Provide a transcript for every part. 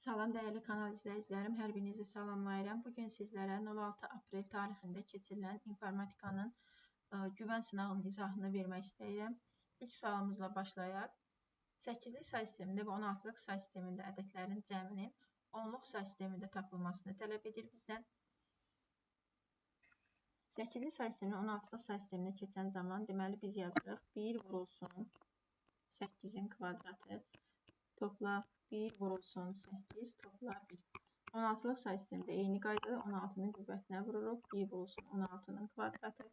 Salam dəyərli kanal izləyicilərim, hər birinizi salamlayıram. Bugün sizlərə 06 aprel tarixində keçirilən informatikanın güvən sınağının izahını vermək istəyirəm. İlk sualımızla başlayaq. 8-li say sistemində və 16-lıq say sistemində ədədlərin cəminin 10-luq say sistemində tapılmasını tələb edir bizdən. 8-li say sisteminə 16-lıq say sisteminə keçən zaman deməli biz yazırıq 1 vurulsun 8-in kvadratı topla 1 vurulsun 8 topla 1. 16-lıq say sistemində eyni qaydadır. 16-nın qüvvətinə vururuq. 1 vurulsun 16-nın kvadratı.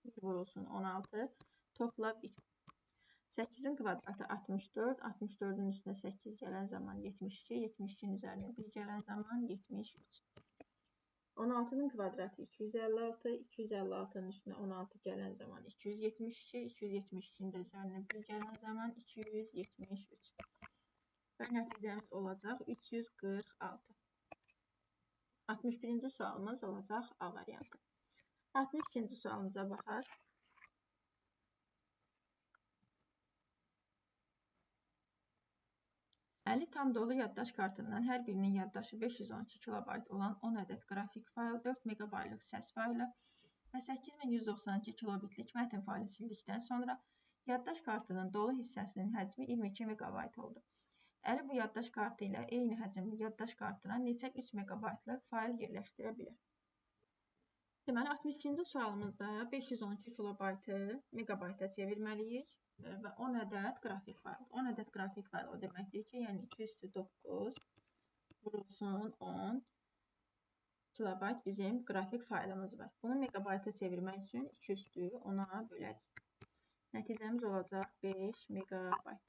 1 vurulsun 16 topla 1. 8-in kvadratı 64. 64-ün üstünə 8 gələn zaman 72. 72-nin üzərinə 1 gələn zaman 73. 16-nın kvadratı 256. 256-nın üstünə 16 gələn zaman 272. 272-nin də üzərinə 1 gələn zaman 273. Və nəticəmiz olacaq 346. 61-ci sualımız olacaq A variantı. 62-ci sualımıza baxaq. Tam dolu yaddaş kartından hər birinin yaddaşı 512 kilobayt olan 10 ədəd qrafik fayl, 4 megabaytlıq səs faylı və 8192 kilobitlik mətn faylı sildikdən sonra yaddaş kartının dolu hissəsinin həcmi 22 megabayt oldu. Bu yaddaş kartı ilə eyni həcmli yaddaş kartına neçə 3 megabaytlıq fayl yerləşdirə bilər? Deməli, 62-ci sualımızda 512 kilobaytı megabayta çevirməliyik və 10 ədəd qrafik fayl. 10 ədəd qrafik fayl o deməkdir ki, yəni 2/9 vurulsun 10 kilobayt bizim qrafik faylımız var. Bunu megabayta çevirmək üçün 2/10-a bölərik. Nəticəmiz olacaq 5 megabayt.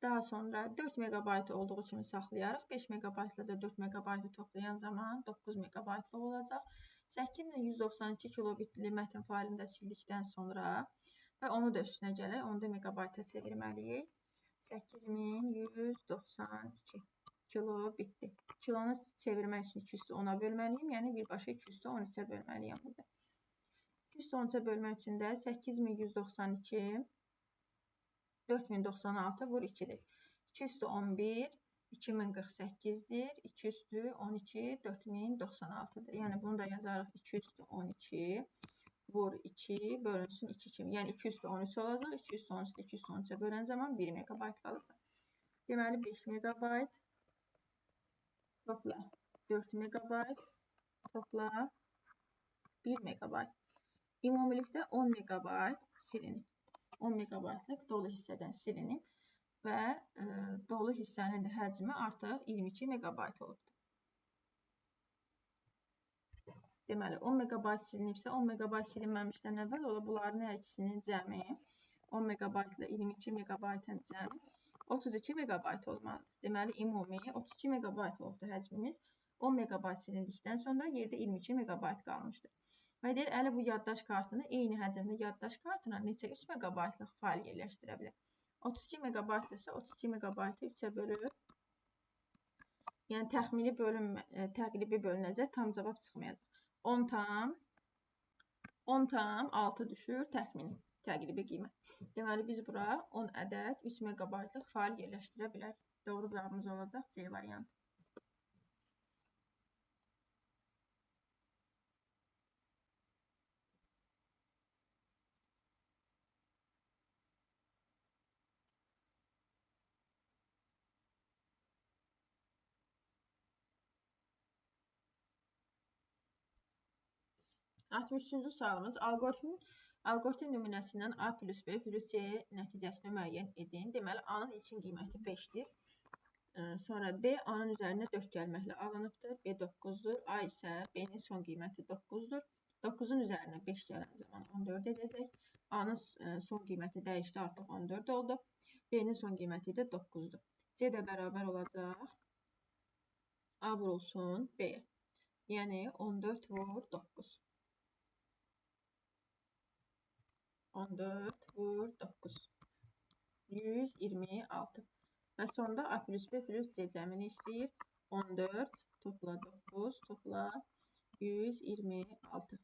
Daha sonra 4 megabayt olduğu kimi saxlayarıq. 5 megabaytla da 4 megabaytı toplayan zaman 9 megabaytlıq olacaq. 8192 kilobitli mətn faylını da sildikdən sonra və onu da üstünə gələk, onu da megabayta çevirməliyik. 8192 kilobitli. Kilonu çevirmək üçün 2/10-a bölməliyim, yəni birbaşa 2/13-ə bölməliyəm burada. 2/13-ə bölmək üçün də 8192 4096 vur 2-dir. 2/11 2048-dir. 2/12 4096-dır. Yəni bunu da yazarıq 2/12 vur 2 bölünsün 2 kimi. Yəni 2/13 olacaq. 2/13-də 2/13-ə bölən zaman 1 megabayt qalacaq. Deməli 5 megabayt topla 4 megabayt topla 1 megabayt. Ümumilikdə 10 megabayt silinib. 10 megabaytlıq dolu hissədən silinib və dolu hissənin də həcmi artıq 22 megabayt olubdur. Deməli, 10 megabayt silinibsə, 10 megabayt silinməmişdən əvvəl ola bunların hər ikisinin cəmi 10 megabayt ilə 22 megabaytın cəmi 32 megabayt olmalıdır. Deməli, ümumi 32 megabayt olubdur həcmimiz. 10 megabayt silindikdən sonra yerdə 22 megabayt qalmışdır. Və deyir, bu yaddaş kartını eyni həcmli yaddaş kartına neçə 3 megabaytlıq fayl yerləşdirə bilər? 32 megabaytdırsa 32 megabaytı 3-ə bölüb, yəni təqribi bölünəcək, tam cavab çıxmayacaq. 10 tam 6 düşür təqribi qiymət. Deməli, biz bura 10 ədəd 3 megabaytlıq fayl yerləşdirə bilər. Doğru cavabımız olacaq C variantı. Üçüncü sualımız alqoritm nümunəsindən A plus B plus C nəticəsini müəyyən edin. Deməli, A-nın ilkin qiyməti 5-dir. Sonra B A-nın üzərinə 4 gəlməklə alınıbdır. B 9-dur. A isə B-nin son qiyməti 9-dur. 9-un üzərinə 5 gələn zaman 14 edəcək. A-nın son qiyməti dəyişdi, artıq 14 oldu. B-nin son qiyməti də 9-dur. C də bərabər olacaq A vurulsun B-yə. Yəni 14 vur 9. 14 vur 9. 126. Və sonda A plus B plus C cəmini istəyir. 14 topla 9 topla 126.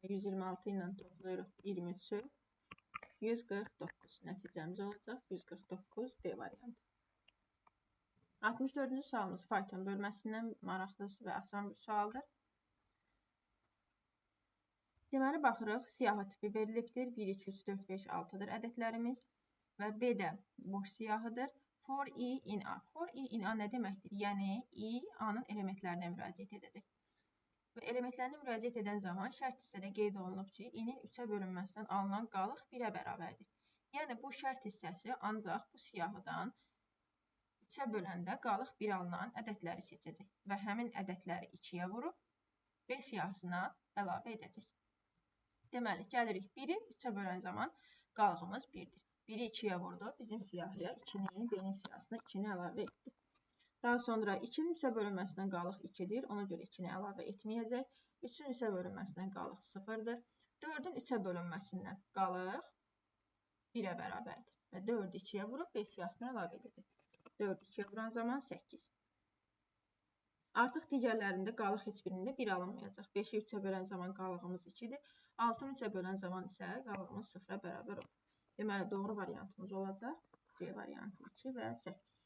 126 ilə toplayırıq 23-ü. 149 nəticəmiz olacaq. 149 D variantı. 64-cü sualımız fayton bölməsindən maraqlı və asan bir sualdır. Deməli, baxırıq, siyahı tipi verilibdir. 1, 2, 3, 4, 5, 6-dır ədədlərimiz və B də boş siyahıdır. For I in A. For I in A nə deməkdir? Yəni, I A-nın elementlərinə müraciət edəcək. Və elementlərinə müraciət edən zaman şərt hissədə qeyd olunub ki, I-nin 3-ə bölünməsindən alınan qalıq 1-ə bərabərdir. Yəni, bu şərt hissəsi ancaq bu siyahıdan 3-ə böləndə qalıq 1 alınan ədədləri seçəcək və həmin ədədləri 2-yə vurub B siyahısına əlavə edəcək. Deməli, gəlirik 1-i 3-ə bölən zaman qalığımız 1-dir. 1-i 2-yə vurdu, bizim siyahıya 2-ni, B-nin siyahısına 2-ni əlavə etdi. Daha sonra 2-nin 3-ə bölünməsindən qalıq 2-dir, ona görə 2-ni əlavə etməyəcək. 3-ün 3-ə bölünməsindən qalıq 0-dır. 4-ün 3-ə bölünməsindən qalıq 1-ə bərabərdir. Və 4-ü 2-yə vurub B siyahısına əlavə edəcək. 4-ü 2-yə vuran zaman 8. Artıq digərlərində qalıq heç birində 1 alınmayacaq. 5-i 3-ə bölən zaman qalığımız 2-dir. 6-nı 3-ə bölən zaman isə qalığımız 0-a bərabər olur. Deməli, doğru variantımız olacaq C variantı 2 və 8.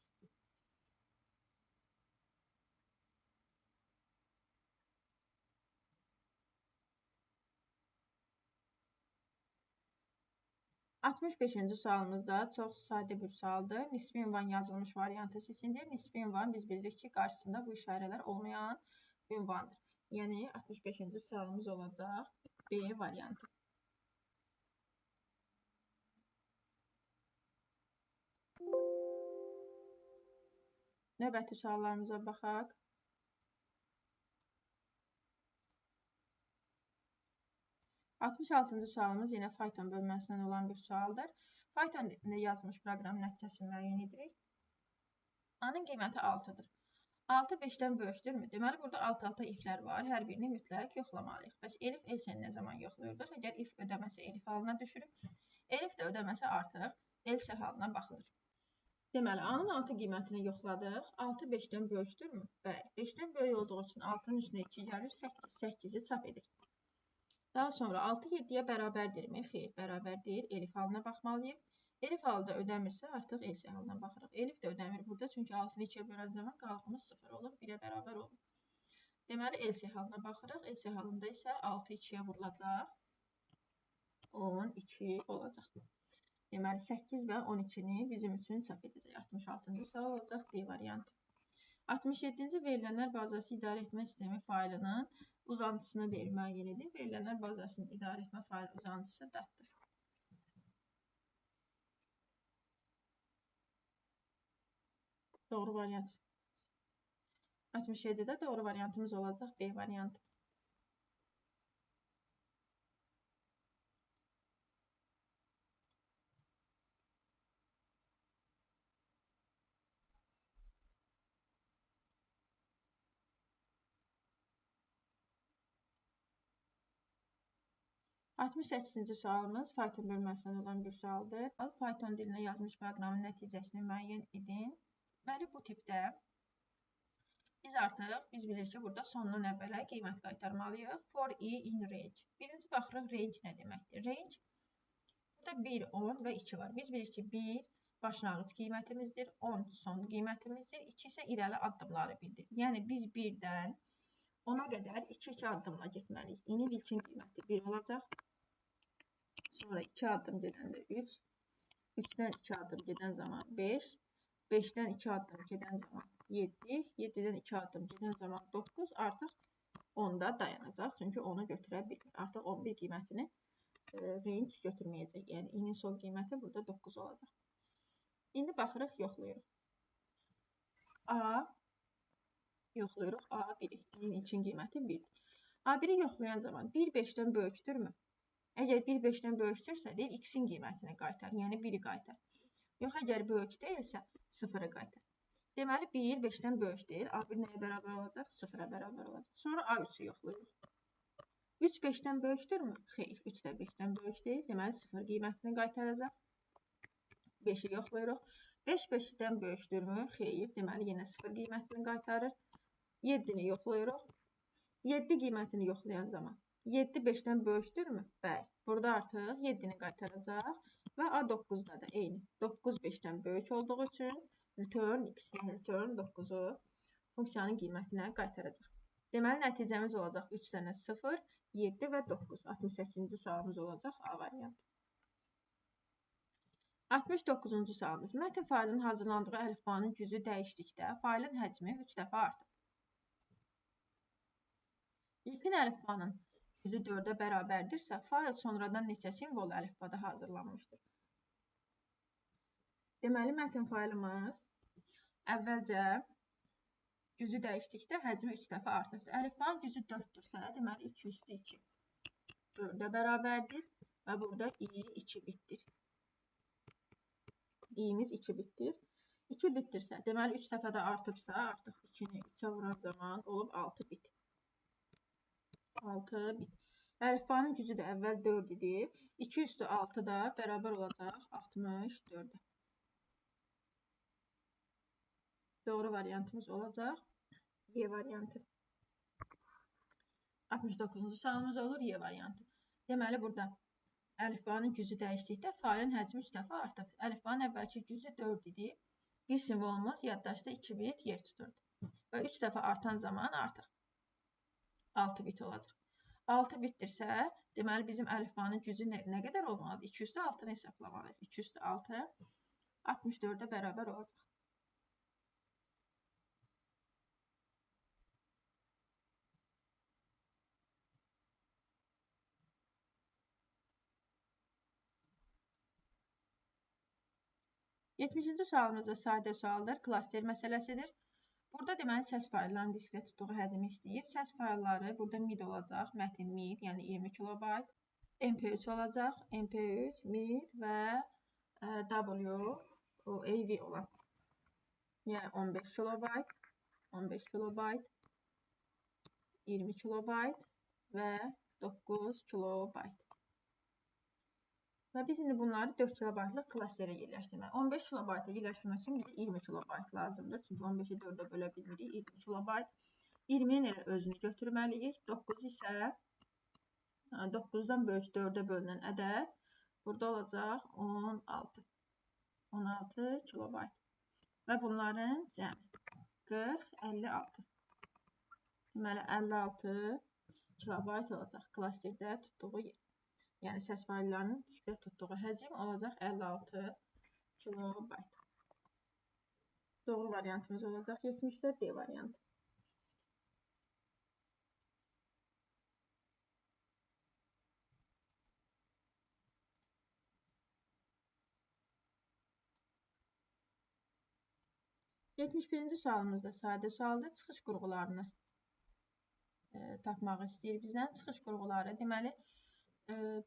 Altmış 5-ci sualımızda çox sadə bir sualdır. Nisbi ünvan yazılmış variantı seçilir. Nisbi ünvan biz bilirik ki, qarşısında bu işarələr olmayan ünvandır. Yəni, 65-ci sualımız olacaq B variantı. Növbəti suallarımıza baxaq. Altmış 6-cı sualımız yenə fayton bölməsindən olan bir sualdır. Fayton dilində yazılmış proqram nəticəsini müəyyən edirik. A-nın qiyməti 6-dır. 6 5-dən böyükdürmü? Deməli, burada alt-alta iflər var. Hər birini mütləq yoxlamalıyıq. Bəs elif else-ni nə zaman yoxlayırdıq? Əgər if ödəməsi elif halına düşürük, elif də ödəməsi artıq else halına baxılır. Deməli, A-nın 6 qiymətini yoxladıq. 6 5-dən böyükdürmü? Bəli. 5-dən böyük olduğu üçün 6-nın üstünə 2 gəlir, 8-i çap edir. Daha sonra 6 7-yə bərabərdirmi? Xeyr, bərabər deyil. Elif halına baxmalıyıq. Elif halda ödəmirsə artıq else halına baxırıq. Elif də ödəmir burada, çünki 6-nı 2-yə bölən zaman qalığımız 0 olur, 1-ə bərabər olur. Deməli, else halına baxırıq. Else halında isə 6 2-yə vurulacaq. 12 olacaq. Deməli, 8 və 12-ni bizim üçün çap edəcək. 66-cı sual olacaq D variantı. 67-ci verilənlər bazası idarə etmə sistemi faylının uzantısını deyil, müəyyən edin. Verilənlər bazasının idarə etmə faylı uzantısı datdır. Doğru variant. 67-də doğru variantımız olacaq B variantı. Altmış 8-ci sualımız fayton bölməsindən olan bir sualdır. Fayton dilinə yazmış proqramın nəticəsini müəyyən edin. Deməli, bu tipdə biz bilirik ki, burada sondan əvvələ qiymət qaytarmalıyıq. For I in range. Birinci baxırıq, range nə deməkdir? Range, burada 1, 10 və 2 var. Biz bilirik ki, 1 başlanğıc qiymətimizdir, 10 son qiymətimizdir, 2 isə irəli addımları bildirir. Yəni, biz 1-dən 10-a qədər 2-2 addımla getməliyik. İnin ilkin qiyməti 1 olacaq. Sonra 2 addım gedəndə 3, 3-dən 2 addım gedən zaman 5, 5-dən 2 addım gedən zaman 7, 7-dən 2 addım gedən zaman 9, artıq 10-da dayanacaq. Çünki 10-u götürə bilmir. Artıq 11 qiymətini range götürməyəcək. Yəni, inin son qiyməti burada 9 olacaq. İndi baxırıq, yoxlayırıq. Yoxlayırıq A1-i. İnin ilkin qiyməti 1-dir. A1-i yoxlayan zaman 1 5-dən böyükdürmü? Əgər 1 5-dən böyükdürsə, deyil, x-in qiymətini qaytar, yəni 1-i qaytar. Yox, əgər böyük deyilsə, 0-ı qaytar. Deməli, 1 5-dən böyük deyil, A1 nəyə bərabər olacaq? 0-a bərabər olacaq. Sonra A3-ü yoxlayırıq. 3 5-dən böyükdürmü? Xeyr, 3 də 5-dən böyük deyil, deməli 0 qiymətini qaytaracaq. 5-i yoxlayırıq. 5 5-dən böyükdürmü? Xeyr, deməli yenə 0 qiymətini qaytarır. 7-ni yoxlayırıq. 7 qiymətini yoxlayan zaman 7 5-dən böyükdürmü? Bəli. Burada artıq 7-ni qaytaracaq. Və A9-da da eyni. 9 5-dən böyük olduğu üçün return x, yəni return 9-u funksiyanın qiymətinə qaytaracaq. Deməli, nəticəmiz olacaq 3 dənə 0, 7 və 9. 68-ci sualımız olacaq A variantı. 69-cu sualımız. Mətn faylının hazırlandığı əlifbanın gücü dəyişdikdə faylın həcmi 3 dəfə artır. İlkin əlifbanın gücü 4-ə bərabərdirsə, fayl sonradan neçə simvol əlifbada hazırlanmışdır? Deməli, mətn faylımız əvvəlcə gücü dəyişdikdə həcmi 3 dəfə artırdı. Əlifbanın gücü 4-dürsə, deməli 2 üstü 2 4-ə bərabərdir və burada i2 bitdir. İ'miz 2 bitdir. 2 bitdirsə, deməli 3 dəfə də artıbsa, artıq 2-ni 3-ə vuran zaman olub 6 bit. 6 bit. Əlifbanın gücü də əvvəl 4 idi. 2 üstü 6 da bərabər olacaq 64-ə. Doğru variantımız olacaq Y variantı. 69-cu sualımız olur Y variantı. Deməli, burada əlifbanın gücü dəyişdikdə faylın həcmi 3 dəfə artıb. Əlifbanın əvvəlki gücü 4 idi. Bir simvolumuz yaddaşda 2 bit yer tuturdu. Və 3 dəfə artan zaman artıq 6 bit olacaq. 6 bitdirsə, deməli bizim əlifbanın gücü nə qədər olmalıdır? 2 üstü 6-nı hesablamalıyıq. 2 üstü 6 64-ə bərabər olacaq. Yetmişinci sualımız da sadə sualdır, klaster məsələsidir. Burada deməli səs fayllarının diskdə tutduğu həcmi istəyir. Səs faylları burada mid olacaq, mətin mid, yəni 20 kilobayt. MP3 olacaq, MP3, mid və WAV olan. Yəni 15 kilobayt, 15 kilobayt, 20 kilobayt və 9 kilobayt. Və biz indi bunları 4 kilobaytlıq klasterə yerləşdirmək. 15 kilobayta yerləşdirmək üçün bizə 20 kilobayt lazımdır. Çünki 15-i 4-ə bölə bilmirik. 20 kilobayt. 20-nin elə özünü götürməliyik. 9 isə 9-dan böyük 4-ə bölünən ədəd burada olacaq 16. 16 kilobayt. Və bunların cəmi 40, 56. Deməli, 56 kilobayt olacaq klasterdə tutduğu yer. Yəni, səs fayllarının diskdə tutduğu həcm olacaq 56 kilobayt. Doğru variantımız olacaq 74 D variantı. Yetmiş birinci sualımızda sadə sualda çıxış qurğularını tapmaq istəyir bizdən. Çıxış qurğuları deməli,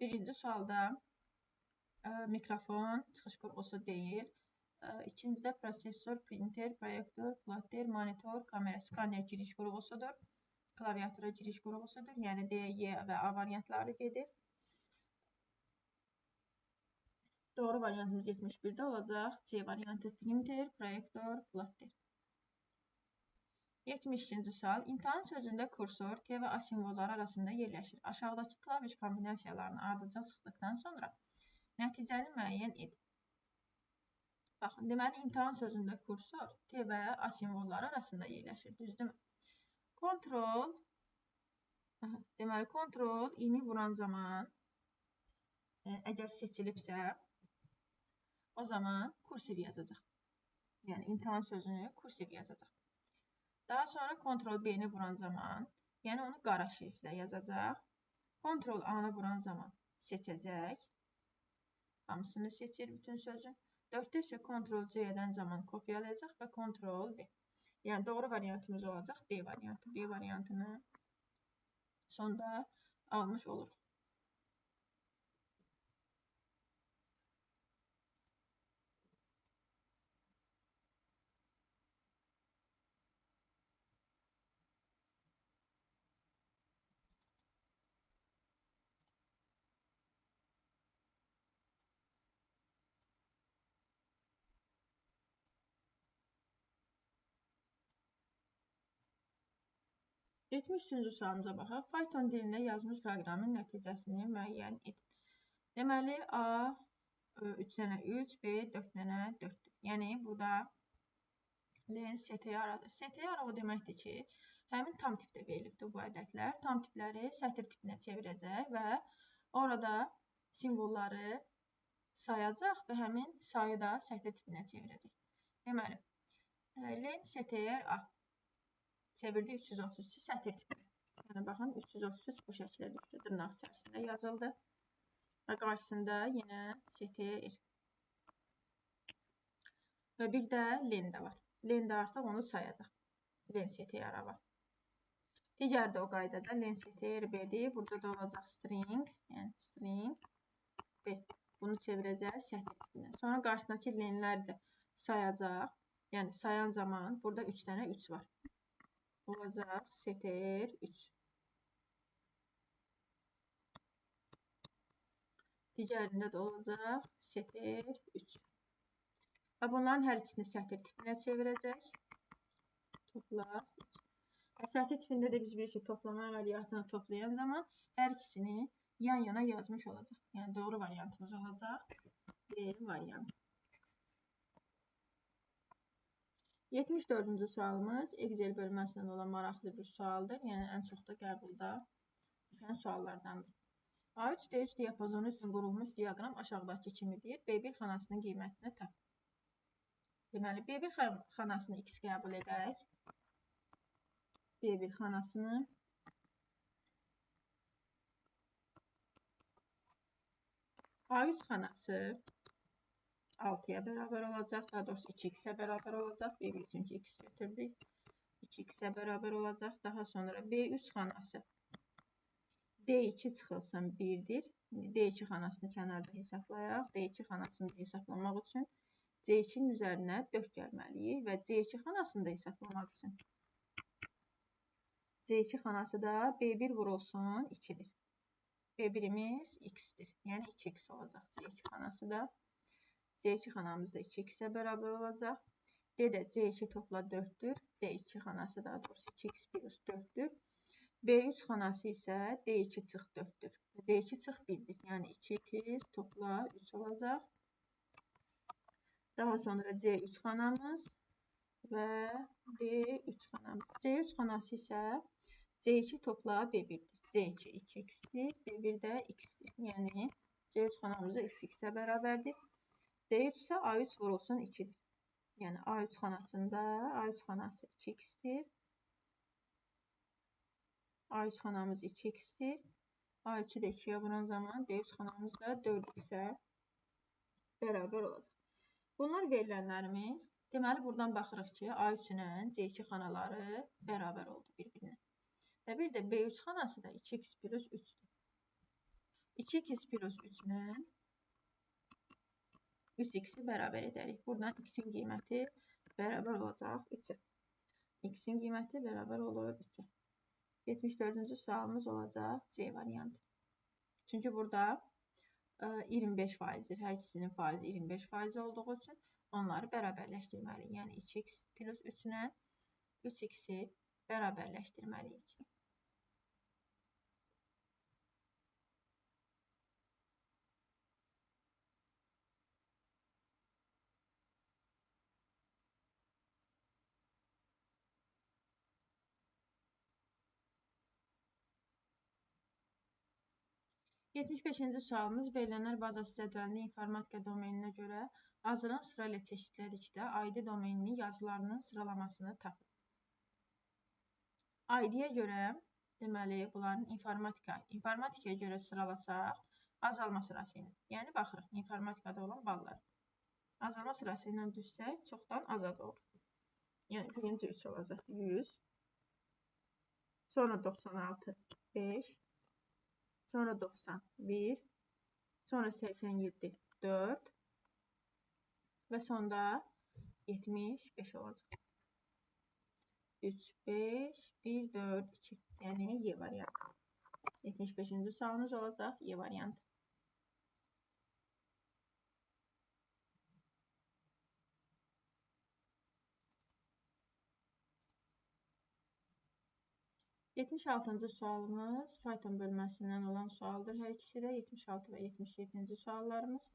birinci sualda mikrofon çıxış qurğusu deyil. İkincidə prosesor, printer, proyektor, plotter, monitor, kamera, skaner giriş qurğusudur. Klaviatura giriş qurğusudur. Yəni D, Y və A variantları gedir. Doğru variantımız 71-də olacaq. C variantı printer, proyektor, plotter. 72-ci sual. İmtahan sözündə kursor T və A simvolları arasında yerləşir. Aşağıdakı klaviş kombinasiyalarını ardıca sıxdıqdan sonra nəticəni müəyyən edin. Baxın, deməli, imtahan sözündə kursor T və A simvolları arasında yerləşir. Düzdürmü? Kontrol, deməli, kontrol i-ni vuran zaman əgər seçilibsə, o zaman kursiv yazacaq. Yəni, imtahan sözünü kursiv yazacaq. Daha sonra Ctrl B-ni vuran zaman, yəni onu qara şriftlə yazacaq. Ctrl A-nı vuran zaman seçəcək. Hamısını seçir bütün sözün. 4-də isə Ctrl C-dən zaman kopyalayacaq və Ctrl V. Yəni doğru variantımız olacaq B variantı. B variantını sonda almış oluruq. Yetmiş üçüncü sualımıza baxaq. Python dilində yazmış proqramın nəticəsini müəyyən edin. Deməli, A 3 dənə 3, B 4 dənə 4-dür. Yəni, burada len ST-yə aradır. ST-yə ara o deməkdir ki, həmin tam tipdə verilibdir bu ədədlər. Tam tipləri sətr tipinə çevirəcək və orada simvolları sayacaq və həmin sayı da sətr tipinə çevirəcək. Deməli, len STR A çevirdi 333 sətr tipinə. Yəni, baxın, 333 bu şəkildə düşdü, dırnaq içərisində yazıldı. Və qarşısında yenə STR. Və bir də len də var. Len də artıq onu sayacaq. Len STR var. Digər də o qaydada len STR B-dir. Burada da olacaq string, yəni string B. Bunu çevirəcək sətr tipinə. Sonra qarşısındakı lenləri də sayacaq. Yəni sayan zaman burada 3 dənə 3 var. Olacaq STR 3. Digərində də olacaq STR 3. Və bunların hər ikisini sətr tipinə çevirəcək. Topla 3. Sətr tipində də biz bilirik ki, toplama əməliyyatını toplayan zaman hər ikisini yan-yana yazmış olacaq. Yəni doğru variantımız olacaq D variantı. 74-cü sualımız Excel bölməsindən olan maraqlı bir sualdır. Yəni ən çox da qəbulda düşən suallardandır. A3, D3 diapazonu üçün qurulmuş diaqram aşağıdakı kimidir. B1 xanasının qiymətini tap. Deməli, B1 xanasını x qəbul edək. B1 xanasını A3 xanası 6-ya bərabər olacaq. Daha doğrusu 2x-ə bərabər olacaq. B1 çünki x götürdük. 2x-ə bərabər olacaq. Daha sonra B3 xanası D2 çıxılsın 1-dir. D2 xanasını kənarda hesablayaq. D2 xanasını hesablamaq üçün C2-nin üzərinə 4 gəlməliyik və C2 xanasını da hesablamaq üçün C2 xanası da B1 vurulsun 2-dir. B1-imiz x-dir. Yəni 2x olacaq C2 xanası da. C2 xanamız da 2x-ə bərabər olacaq. D də C2 topla 4-dür. D2 xanası daha doğrusu 2x plus 4-dür. B3 xanası isə D2 çıx 4-dür. D2 çıx 1-dir. Yəni 2x topla 3 olacaq. Daha sonra C3 xanamız və D3 xanamız. C3 xanası isə C2 topla B1-dir. C2 2x-dir, B1 də x-dir. Yəni C3 xanamız da 3x-ə bərabərdir. D3 isə A3 vurulsun 2-dir. Yəni A3 xanasında A3 xanası 2x-dir. A3 xanamız 2x-dir. A2 də 2-yə vuran zaman D3 xanamız da 4x-ə bərabər olacaq. Bunlar verilənlərimiz. Deməli, buradan baxırıq ki, A3 ilə C2 xanaları bərabər oldu bir-birinə. Və bir də B3 xanası da 2x plus 3-dür. 2x plus 3 ilə 3x-i bərabər edərik. Buradan x-in qiyməti bərabər olacaq 3-ə. X-in qiyməti bərabər olur 3-ə. 74-cü sualımız olacaq C variantı. Çünki burada 25%-dir. Hər ikisinin faizi 25% olduğu üçün onları bərabərləşdirməliyik. Yəni 2x plus 3 ilə 3x-i bərabərləşdirməliyik. Yetmiş 5-ci sualımız verilənlər bazası cədvəlində informatika domeninə görə azalan sıra ilə çeşidlədikdə ID domeninin yazılarının sıralamasını tapın. ID-yə görə, deməli, bunların informatikaya görə sıralasaq, azalma sırası ilə. Yəni, baxırıq, informatikada olan ballar. Azalma sırası ilə düşsək, çoxdan azad olur. Yəni, birinci 3 olacaq 100, sonra 96, 5, sonra 91, sonra 87, 4 və sonda 75 olacaq. 3, 5, 1, 4, 2. Yəni Y variantı. 75-ci sualımız olacaq Y variantı. Yetmiş 6-cı sualımız Python bölməsindən olan sualdır. Hər ikisi də 76 və 77-ci suallarımız.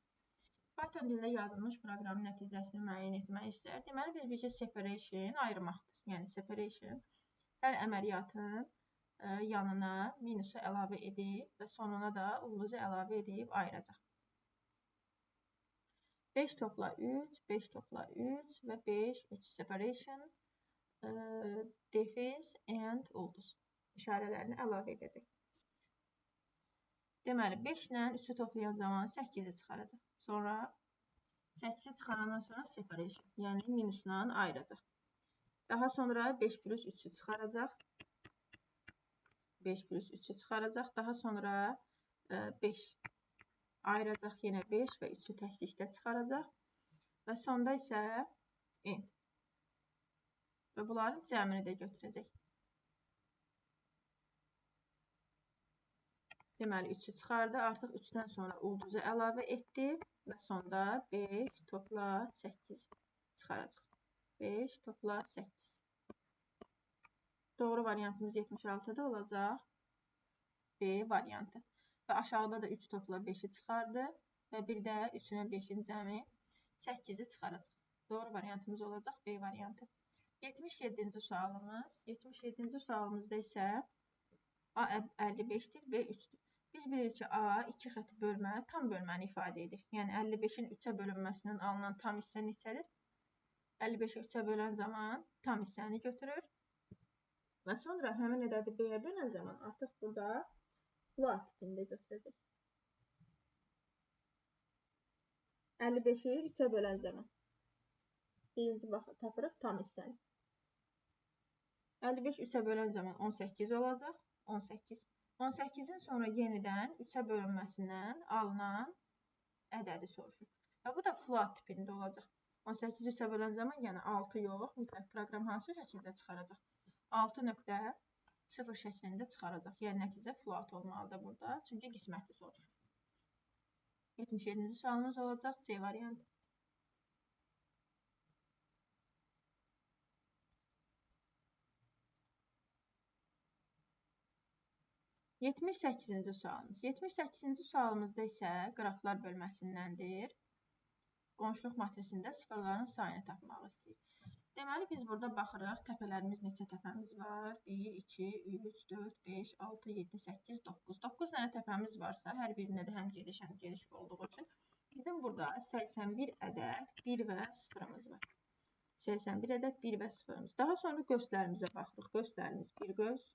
Python dilində yazılmış proqramın nəticəsini müəyyən etmək istər. Deməli, biz bir separation ayırmaqdır. Yəni, separation hər əməliyyatın yanına minusu əlavə edib və sonuna da ulduzu əlavə edib ayıracaq. 5 topla 3, 5 topla 3 və 5, 3 separation, defis and ulduz işarələrini əlavə edəcək. Deməli, 5 ilə 3-ü toplayan zaman 8-i çıxaracaq. Sonra 8-i çıxarandan sonra separation, yəni minusla ayıracaq. Daha sonra 5 plus 3-ü çıxaracaq. 5 plus 3-ü çıxaracaq. Daha sonra 5 ayıracaq. Yenə 5 və 3-ü təklikdə çıxaracaq. Və sonda isə end. Və bunların cəmini də götürəcək. Deməli, 3-ü çıxardı. Artıq 3-dən sonra ulduzu əlavə etdi. Və sonda 5 topla 8 çıxaracaq. 5 topla 8. Doğru variantımız 76-da olacaq. B variantı. Və aşağıda da 3 topla 5-i çıxardı. Və bir də 3-ün 5-in cəmi 8-i çıxaracaq. Doğru variantımız olacaq B variantı. 77-ci sualımız. 77-ci sualımızda isə A 55-dir, B 3-dür. Biz bilirik ki, A 2 xətti bölmə, tam bölməni ifadə edir. Yəni 55-in 3-ə bölünməsindən alınan tam hissə neçədir? 55-i 3-ə bölən zaman tam hissəni götürür. Və sonra həmin ədədi B-yə bölən zaman artıq burada float tipində götürəcək. 55-i 3-ə bölən zaman. Birinci baxı tapırıq tam hissəni. 55 3-ə bölən zaman 18 olacaq. 18. 18-in sonra yenidən 3-ə bölünməsindən alınan ədədi soruşur. Və bu da float tipində olacaq. 18-i 3-ə bölən zaman yəni 6 yox, mütləq proqram hansı şəkildə çıxaracaq? 6.0 şəklində çıxaracaq. Yəni nəticə float olmalıdır burada. Çünki qismətli soruşur. 77-ci sualımız olacaq C variantı. 78-ci sualımız. 78-ci sualımızda isə qraflar bölməsindəndir. Qonşuluq matrisində sıfırların sayını tapmaq istəyir. Deməli, biz burada baxırıq, təpələrimiz neçə təpəmiz var? 1, 2, 3, 4, 5, 6, 7, 8, 9. 9 dənə təpəmiz varsa, hər birində də həm gediş, həm geniş olduğu üçün bizim burada 81 ədəd 1 və 0-ımız var. 81 ədəd 1 və 0-ımız. Daha sonra qövslərimizə baxırıq. Qövslərimiz 1 qövs,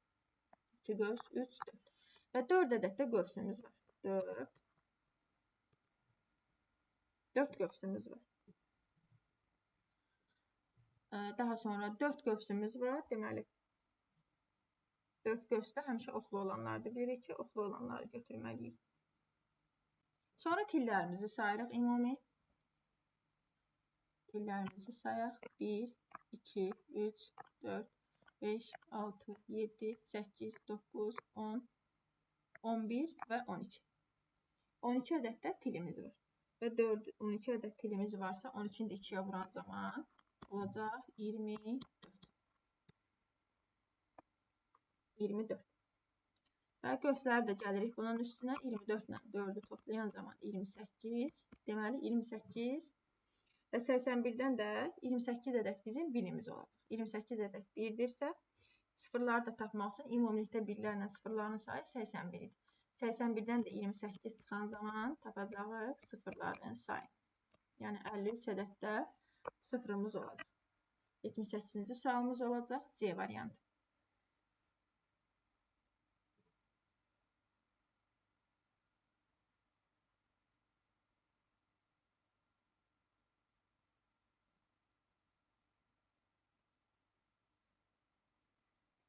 2 qövs, 3, 4. Və 4 ədəd də qövsümüz var. 4 qövsümüz var. Daha sonra 4 qövsümüz var. Deməli, 4 qövsdə həmişə oxlu olanlardır. Bilirik ki, oxlu olanları götürməliyik. Sonra tillərimizi sayırıq ümumi. Tillərimizi sayaq. 1, 2, 3, 4, 5, 6, 7, 8, 9, 10, 11 və 12. 12 ədəd də tilimiz var. Və 12 ədəd tilimiz varsa, 12-ni də 2-yə vuran zaman olacaq 24. 24. Və qövsləri də gəlirik bunun üstünə. 24 ilə 4-ü toplayan zaman 28. Deməli, 28 və 81-dən də 28 ədəd bizim birimiz olacaq. 28 ədəd 1-dirsə, sıfırları da tapmaq üçün ümumilikdə birlərlə sıfırların sayı 81 idi. 81-dən də 28 çıxan zaman tapacağıq sıfırların sayı. Yəni 53 ədəddə sıfırımız olacaq. 78-ci sualımız olacaq C variantı.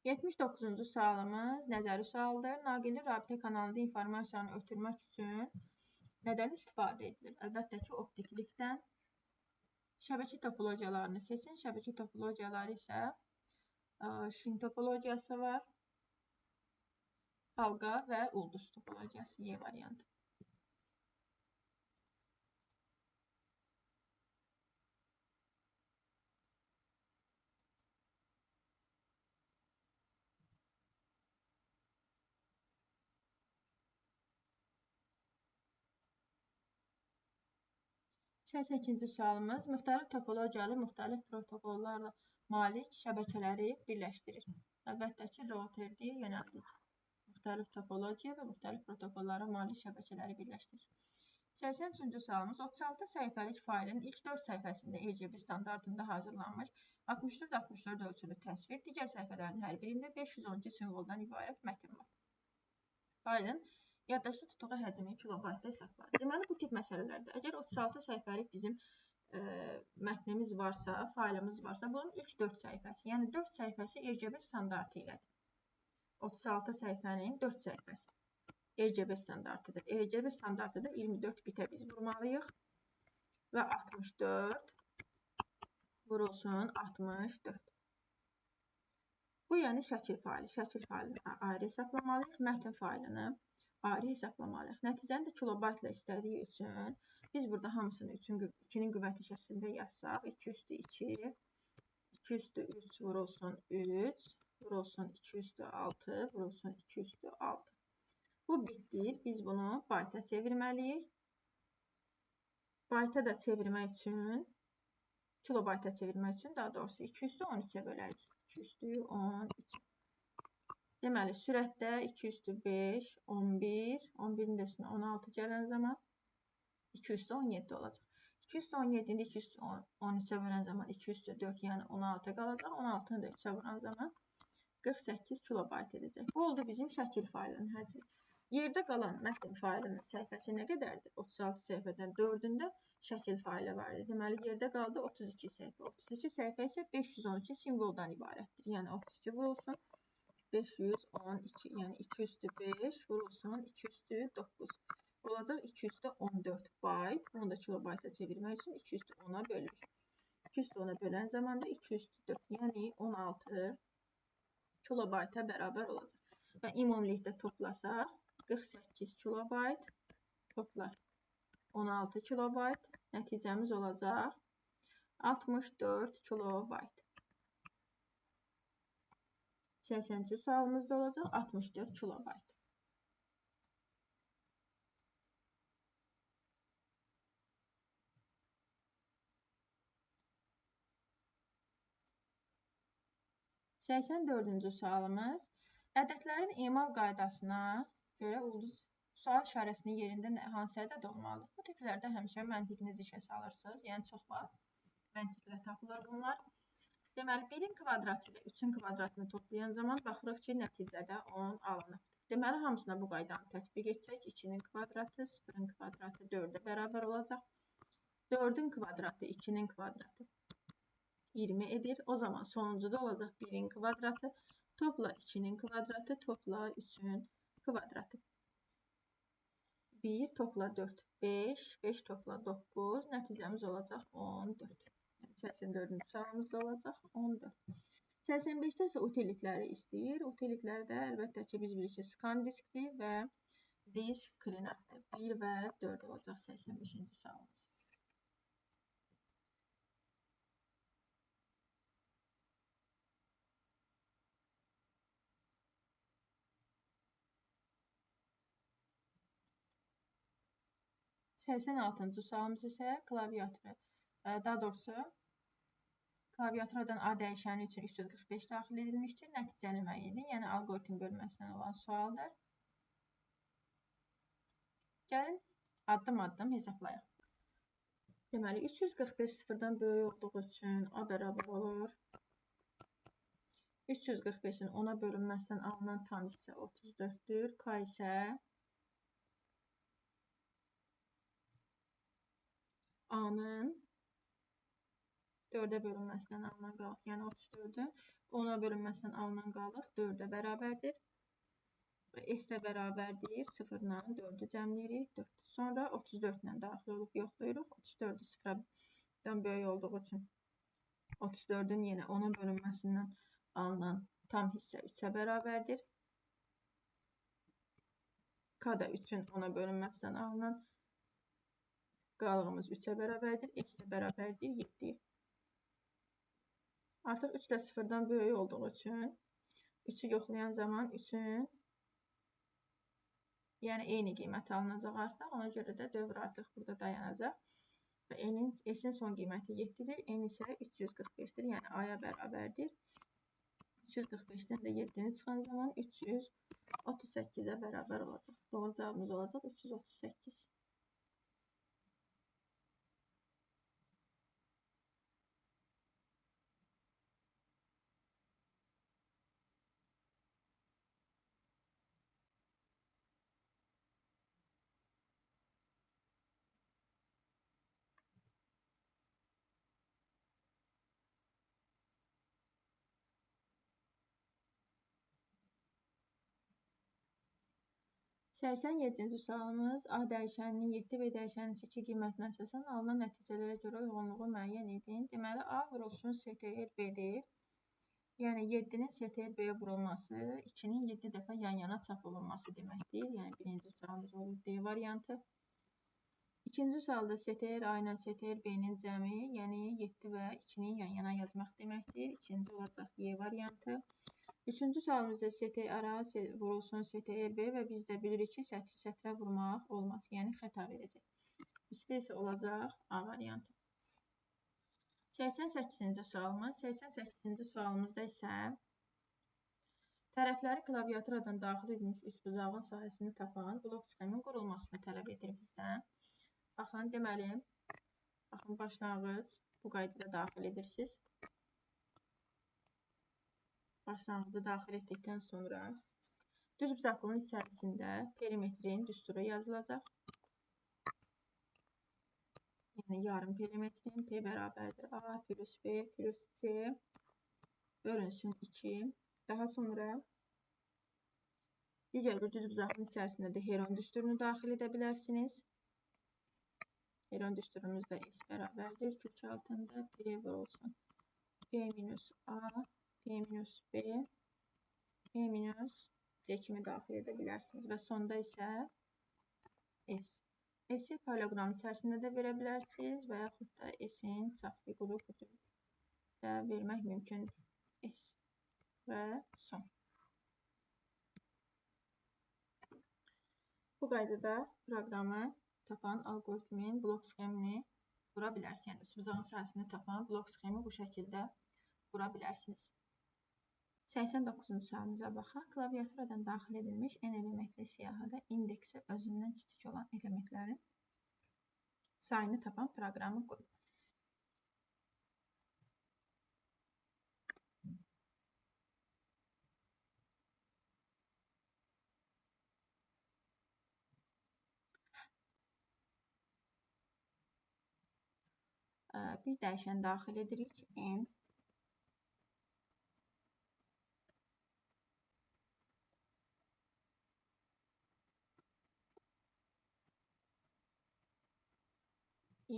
Yetmiş 9-cu sualımız nəzəri sualdır. Naqilli rabitə kanalında informasiyanı ötürmək üçün nədən istifadə edilir? Əlbəttə ki, optiklikdən. Şəbəkə topologiyalarını seçin. Şəbəkə topologiyaları isə şin topologiyası var, halqa və ulduz topologiyası Y variantı. 82-ci sualımız müxtəlif topologiyalı, müxtəlif protokollarla malik şəbəkələri birləşdirir. Əlbəttə ki, routerdir, yönəldici. Müxtəlif topologiya və müxtəlif protokollara malik şəbəkələri birləşdirir. 83-cü sualımız 36 səhifəlik faylın ilk 4 səhifəsində RGB standartında hazırlanmış 64-64 ölçülü təsvir, digər səhifələrin hər birində 512 simvoldan ibarət mətn var. Faylın yaddaşda tutduğu həcmi kilobaytda hesablanır. Deməli, bu tip məsələlərdə əgər 36 səhifəlik bizim mətnimiz varsa, faylımız varsa, bunun ilk 4 səhifəsi, yəni 4 səhifəsi RGB standartı ilədir. 36 səhifənin 4 səhifəsi RGB standartıdır. RGB standartı da 24 bitə biz vurmalıyıq və 64 vurulsun 64. Bu, yəni şəkil faylı. Şəkil faylını ayrı hesablamalıyıq, mətn faylını ayrı hesablamalıyıq. Nəticəni də kilobaytla istədiyi üçün biz burada hamısını 2-nin qüvvəti şəklində yazsaq, 2 üstü 2, 2 üstü 3 vurulsun 3, vurulsun 2 üstü 6, vurulsun 2 üstü 6. Bu bitdir. Biz bunu bayta çevirməliyik. Bayta da çevirmək üçün, kilobayta çevirmək üçün daha doğrusu 2 üstü 12-yə bölək. 2 üstü 12. Deməli, sürətdə 2 üstü 5, 11, 11-in də üstünə 16 gələn zaman 2 üstü 17 olacaq. 2 üstü 17-ni 2 üstü 13-ə bölən zaman 2 üstü 4, yəni 16 qalacaq. 16-nı da 3-ə vuran zaman 48 kilobayt edəcək. Bu oldu bizim şəkil faylının həcmi. Yerdə qalan mətn faylının səhifəsi nə qədərdir? 36 səhifədən 4-ündə şəkil faylı var idi. Deməli, yerdə qaldı 32 səhifə. 32 səhifə isə 512 simvoldan ibarətdir. Yəni 32 vurulsun 512, yəni 2 üstü 5 vurulsun 2 üstü 9. Olacaq 2 üstü 14 bayt. Bunu da kilobayta çevirmək üçün 2 üstü 10-a bölürük. 2 üstü 10-a bölən zaman da 2 üstü 4, yəni 16 kilobayta bərabər olacaq. Və ümumilikdə toplasaq 48 kilobayt, toplar 16 kilobayt, nəticəmiz olacaq 64 kilobayt. 80-ci sualımızda olacaq 64 kilobayt. Səksən dördüncü sualımız ədədlərin emal qaydasına görə ulduz sual işarəsinin yerində hansı ədəd olmalıdır? Bu tiplərdə həmişə məntiqinizi işə salırsınız. Yəni çox vaxt məntiqlə tapılır bunlar. Deməli, 1-in kvadratı ilə 3-ün kvadratını toplayan zaman baxırıq ki, nəticədə 10 alınıb. Deməli, hamısına bu qaydanı tətbiq etsək, 2-nin kvadratı, 0-ın kvadratı 4-ə bərabər olacaq. 4-ün kvadratı, 2-nin kvadratı 20 edir. O zaman sonuncuda olacaq 1-in kvadratı, topla 2-nin kvadratı, topla 3-ün kvadratı. 1 topla 4, 5, 5 topla 9, nəticəmiz olacaq 14. 84-cü sualımızda olacaq 14. 85-də isə utilitləri istəyir. Utilitlərdə əlbəttə ki, biz bilirik ki, scan diskdir və disk cleanerdir. 1 və 4 olacaq 85-ci sualımız. Səksən altıncı sualımız isə klaviaturu. Daha doğrusu, klaviaturadan A dəyişəni üçün 345 daxil edilmişdir. Nəticəni müəyyən edin, yəni alqoritm bölməsindən olan sualdır. Gəlin, addım-addım hesablayaq. Deməli, 345 sıfırdan böyük olduğu üçün A bərabər olur. 345-in 10-a bölünməsindən alınan tam hissə 34-dür. K isə A-nın 4-ə bölünməsindən alınan qalıq, yəni 34-ü 10-a bölünməsindən alınan qalıq 4-ə bərabərdir. S də bərabərdir, 0-la 4-ü cəmləyirik, 4. Sonra 34-lə daxil olub yoxlayırıq, 34-ü 0-dan böyük olduğu üçün 34-ün yenə 10-a bölünməsindən alınan tam hissə 3-ə bərabərdir. K da 3-ün 10-a bölünməsindən alınan qalığımız 3-ə bərabərdir, S də bərabərdir 7-yə. Artıq 3 də 0-dan böyük olduğu üçün 3-ü yoxlayan zaman 3-ün yəni eyni qiymət alınacaq artıq. Ona görə də dövr artıq burada dayanacaq. və S-in son qiyməti 7-dir, N isə 345-dir, yəni A-ya bərabərdir. 345-dən də 7-ni çıxan zaman 338-ə bərabər olacaq. Doğru cavabımız olacaq 338. Səksən yeddinci sualımız A dəyişəninin 7 B dəyişəninin 2 qiymətinə əsasən alınan nəticələrə görə uyğunluğu müəyyən edin. Deməli, A vurulsun STR B-dir. Yəni 7-nin STR B-yə vurulması 2-nin 7 dəfə yan-yana çap olunması deməkdir. Yəni birinci sualımız olur D variantı. İkinci sualda STR A ilə STR B-nin cəmi, yəni 7 və 2-nin yan-yana yazmaq deməkdir. İkinci olacaq Y variantı. Üçüncü sualımızda STR A vurulsun STR B və biz də bilirik ki, sətrə vurmaq olmaz. Yəni xəta verəcək. 2-də isə olacaq A variantı. 88-ci sualımız. 88-ci sualımızda isə tərəfləri klaviaturadan daxil edilmiş üçbucağın sahəsini tapan blok sxemin qurulmasını tələb edir bizdən. Baxın, deməli, başlanğıc bu qaydada daxil edirsiniz. Başlanğıcı daxil etdikdən sonra düz bucaqlığın içərisində perimetrin düsturu yazılacaq. Yəni yarım perimetrin P bərabərdir A plus B plus C bölünsün 2. Daha sonra digər bir düz bucaqlığın içərisində də Heron düsturunu daxil edə bilərsiniz. Heron düsturumuz da S bərabərdir. Kök altında P vurulsun P minus A P minus B, P minus C kimi daxil edə bilərsiniz və sonda isə S. S-i paralleloqram içərisində də verə bilərsiniz və yaxud da S-in saf fiquru da vermək mümkündür. S və son. Bu qaydada proqramı tapan algoritmin blok sxemini qura bilərsiniz. Yəni üçbucağın sahəsini tapan blok sxemi bu şəkildə qura bilərsiniz. 89-cu sualımıza baxaq. Klaviaturadan daxil edilmiş N elementli siyahıda indeksi özündən kiçik olan elementlərin sayını tapan proqramı qurun. Bir dəyişən daxil edirik. N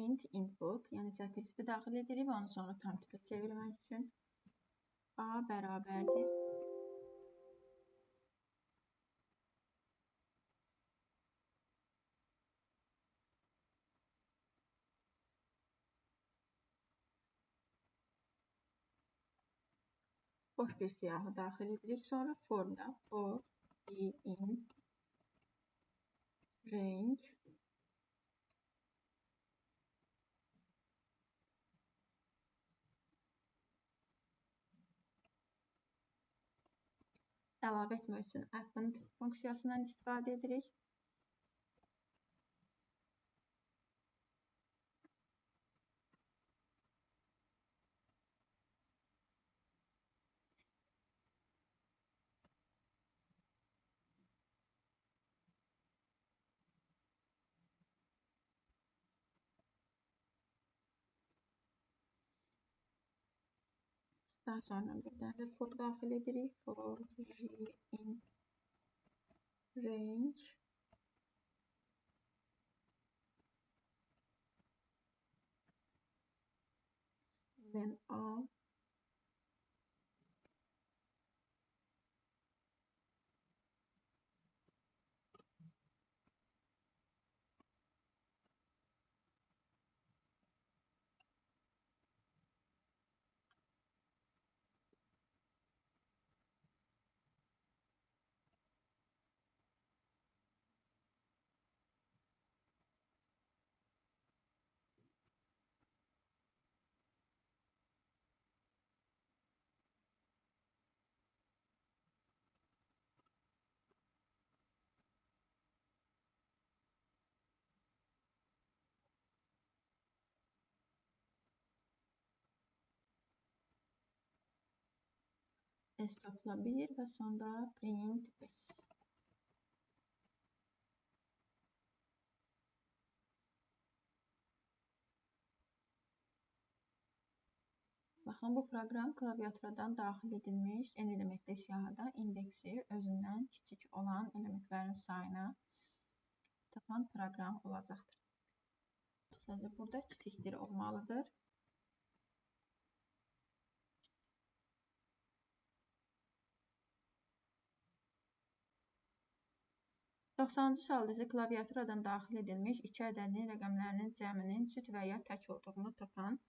int input, yəni sətr tipi daxil edirik və onu sonra tam tipə çevirmək üçün A bərabərdir. Boş bir siyahı daxil edirik. Sonra formda for in range əlavə etmək üçün append funksiyasından istifadə edirik. Daha sonra bir dənə də for daxil edirik. For in range then A S topla 1 və sonra print S. Baxın, bu proqram klaviaturadan daxil edilmiş n elementli siyahıda indeksi özündən kiçik olan elementlərin sayına tapan proqram olacaqdır. Sadəcə burada kiçikdir olmalıdır. Doxsanıncı sualda isə klaviaturadan daxil edilmiş 2 ədədinin rəqəmlərinin cəminin cüt və ya tək olduğunu tapan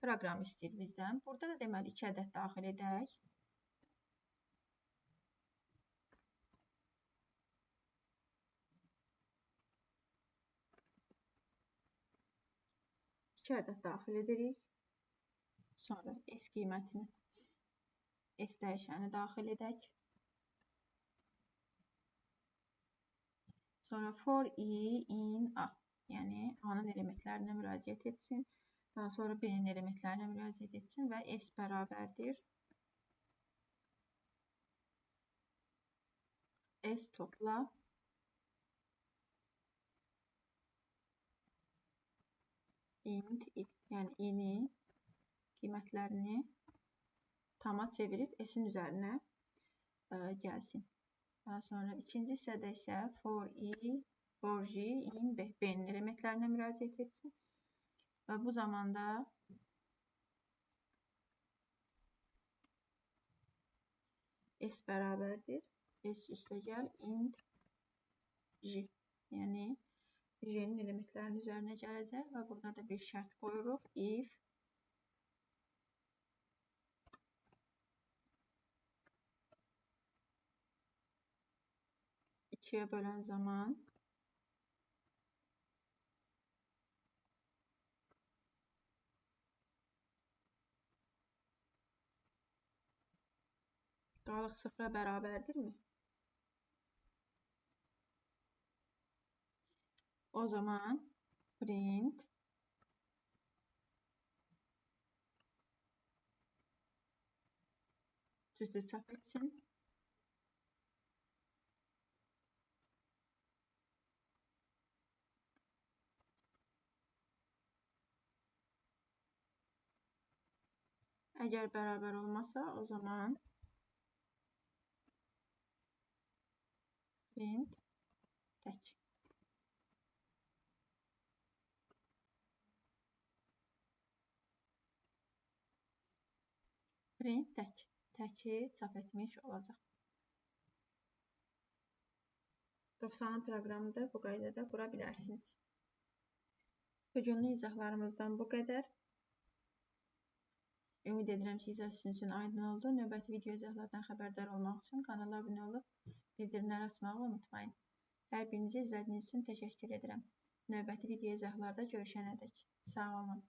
proqram istəyir bizdən. Burada da deməli 2 ədəd daxil edək. İki ədəd daxil edirik. Sonra S qiymətini, S dəyişəni daxil edək. Sonra for i in a, yəni A-nın elementlərinə müraciət etsin. Daha sonra B-nin elementlərinə müraciət etsin və S bərabərdir. S topla int i, yəni i-ni qiymətlərini tama çevirib S-in üzərinə gəlsin. Daha sonra ikinci hissədə isə for j in b, B-nin elementlərinə müraciət etsin. Və bu zamanda S bərabərdir. S üstəgəl int j, yəni j-nin elementlərinin üzərinə gələcək və burada da bir şərt qoyuruq. If ikiyə bölən zaman qalıq sıfıra bərabərdirmi? O zaman print cütü çap etsin. Əgər bərabər olmasa, o zaman print tək. Print tək. Təki çap etmiş olacaq. 90 proqramı da bu qaydada qura bilərsiniz. Bugünlük izahlarımızdan bu qədər. Ümid edirəm ki, izah sizin üçün aydın oldu. Növbəti video izahlardan xəbərdar olmaq üçün kanala abunə olub bildirimləri açmağı unutmayın. Hər birinizi izlədiyiniz üçün təşəkkür edirəm. Növbəti video izahlarda görüşənədək. Sağ olun.